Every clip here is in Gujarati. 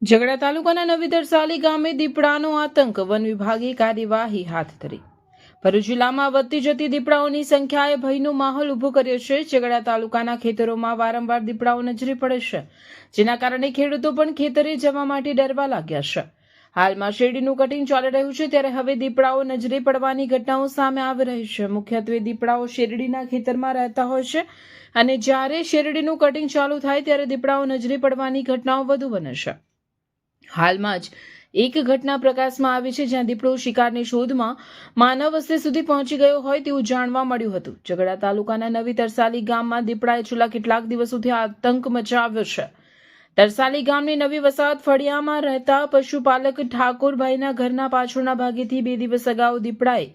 ઝઘડા તાલુકાના નવી તરસાલી ગામે દીપડાનો આતંક, વન વિભાગે કાર્યવાહી હાથ ધરી। ભરૂચ જિલ્લામાં વધતી જતી દીપડાઓની સંખ્યાએ ભયનો માહોલ ઊભો કર્યો છે। ઝઘડા તાલુકાના ખેતરોમાં વારંવાર દીપડાઓ નજરે પડે છે, જેના કારણે ખેડૂતો પણ ખેતરે જવા માટે ડરવા લાગ્યા છે। હાલમાં શેરડીનું કટિંગ ચાલી રહ્યું છે, ત્યારે હવે દીપડાઓ નજરે પડવાની ઘટનાઓ સામે આવી રહી છે। મુખ્યત્વે દીપડાઓ શેરડીના ખેતરમાં રહેતા હોય છે અને જ્યારે શેરડીનું કટિંગ ચાલુ થાય ત્યારે દીપડાઓ નજરે પડવાની ઘટનાઓ વધુ બને છે। હાલમાં જ એક ઘટના પ્રકાશમાં આવી છે, જ્યાં દીપડો શિકારની શોધમાં માનવ વસ્તી સુધી પહોંચી ગયો હોય તેવું જાણવા મળ્યું હતું। ઝઘડા તાલુકાના નવી તરસાલી ગામમાં દીપડાએ છેલ્લા કેટલાક દિવસોથી આતંક મચાવ્યો છે। તરસાલી ગામની નવી વસાહત ફળિયામાં રહેતા પશુપાલક ઠાકોરભાઈના ઘરના પાછળના ભાગેથી 2 દિવસ અગાઉ દીપડાએ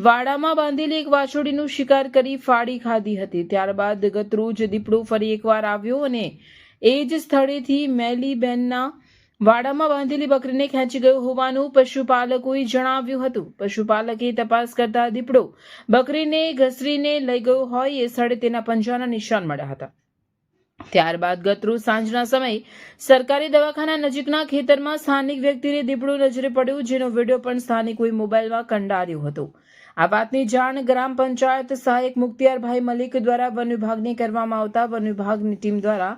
વાડામાં બાંધેલી એક વાછોડીનું શિકાર કરી ફાડી ખાધી હતી। ત્યારબાદ ગતરોજ દીપડો ફરી એકવાર આવ્યો અને એ જ સ્થળેથી મેલીબેનના વાડામાં બાંધેલી બકરીને ખેંચી ગયો હોવાનું પશુપાલકોએ જણાવ્યું હતું। પશુપાલકે તપાસ કરતા દીપડો બકરીને ઘસરીને લઈ ગયો હોય એ સ્થળે તેના પંજાના નિશાન મળ્યા હતા। ત્યારબાદ ગતરોજ સાંજના સમયે સરકારી દવાખાના નજીકના ખેતરમાં સ્થાનિક વ્યક્તિને દીપડો નજરે પડ્યો, જેનો વિડીયો પણ સ્થાનિકોએ મોબાઈલમાં કંડાર્યો હતો। આ વાતની જાણ ગ્રામ પંચાયત સહાયક મુખ્તિયારભાઈ મલિક દ્વારા વન વિભાગને કરવામાં આવતા વન વિભાગની ટીમ દ્વારા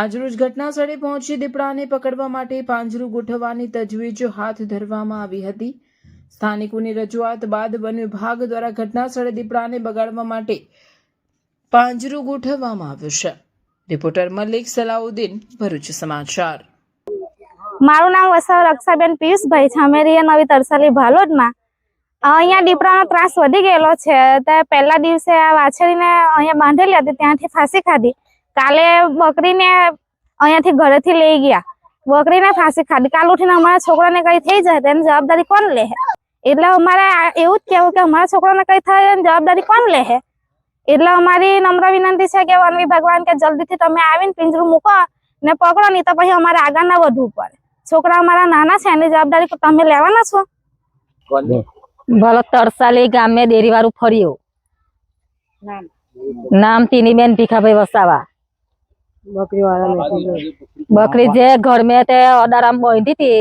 આજરોજ ઘટના સ્થળે પહોંચી દીપડાને પકડવા માટે પાંજરું ગોઠવવાની તજવીજ હાથ ધરવામાં આવી હતી। સ્થાનિકોની રજૂઆત બાદ વન વિભાગ દ્વારા ઘટના સ્થળે દીપડાને બગાડવા માટે પાંજરું ગોઠવવામાં આવ્યું છે। રિપોર્ટર મલિક સલાઉદ્દીન, ભરૂચ સમાચાર। મારું નામ વસાવા રક્ષાબેન પિયુષભાઈ છે। અમે રહીએ નવી તરસાલી ભાલોદમાં। અહીંયા દીપડાનો ત્રાસ વધી ગયેલો છે। તે પહેલા દિવસે આ વાછરીને અહીંયા બાંધેલી હતી, ત્યાંથી ફાંસી ખાધી। કાલે બકરીને અહીંયાથી ઘરેથી લઈ ગયા, બકરીને ફાંસી ખાધી। કાલ ઉઠીને અમારા છોકરાને કઈ થઈ જાય તેની જવાબદારી કોણ લે? એટલે અમારે એવું જ કહેવું કે અમારા છોકરાને કઈ થાય એની જવાબદારી કોણ લે? એટલે અમારી નમ્ર વિનંતી છે કે વન વિભાગ કે જલ્દીથી તમે આવીને પિંજરું મૂકો ને પકડો, નહીં તો પછી અમારે આગળ ના વધવું પડે। છોકરા અમારા નાના છે, એની જવાબદારી તમે લેવાના છો? ભલો તરસાલી ગામે દેરીવાળું ફર્યું, નામ તીનીબેન ભીખાભાઈ વસાવા। બકરી જે ઘર મેં તે અડારામ બાંધી હતી,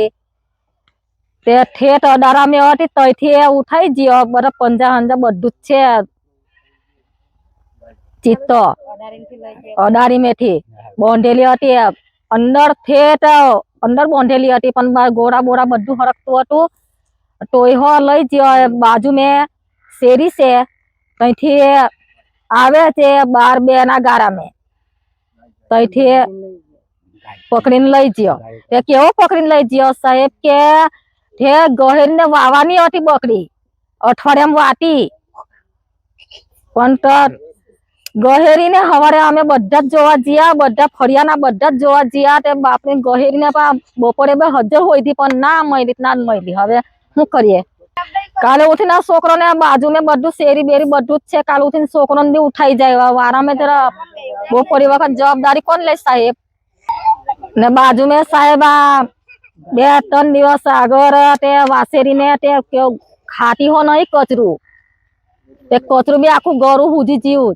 તે ઠેઠ અડારામ હતી, તઈથી ઉઠાઈ ગયો। બધા પંજા હંજા બધું જ છે। ચિત્તો અડારી મેથી બાંધેલી હતી, અંદર ઠેઠ અંદર બાંધેલી હતી, પણ ગોળા બોળા બધું હરકતું હતું। ટોયહો લઈ ગયો। બાજુ મેં શેરી છે, ત્યાંથી આવે છે 12 ના ગારા મેં, ત્યાંથી પકડીને લઈ ગયો। એ કેવો પકડીને લઈ ગયો સાહેબ કે ગહેરીને વાવાની હતી બકરી, અઠવાડિયામાં વાટી, પણ ગહેરીને સવારે અમે બધા જ જોવા ગયા, બધા ફળિયાના બધા જ જોવા ગયા। તે બાપની ગહેરીને બપોરે હાજર હોય હતી, પણ ના મળી, ના મળી। હવે શું કરીએ? કાલે ઉઠીને છોકરોને બાજુ મેં બધું શેરી બેરી બધું જ છે, કાલે ઉઠીને છોકરોને બી ઉઠાઈ જાય। વારામાં જરા બપોરી વખત જવાબદારી કોણ લે સાહેબ? ને બાજુ મેં સાહેબ 2-3 દિવસ આગળ તે વાસેરીને તે ખાતી હો નહીં કચરું, તે કચરું બી આખું ગરું હુજી જીવું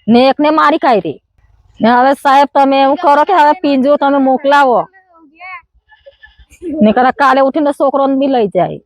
ને એકને મારી કાઢી। ને હવે સાહેબ તમે એવું કરો કે હવે પિંજરું તમે મોકલાવો, ને કાલે ઉઠીને છોકરોને બી લઈ જાય।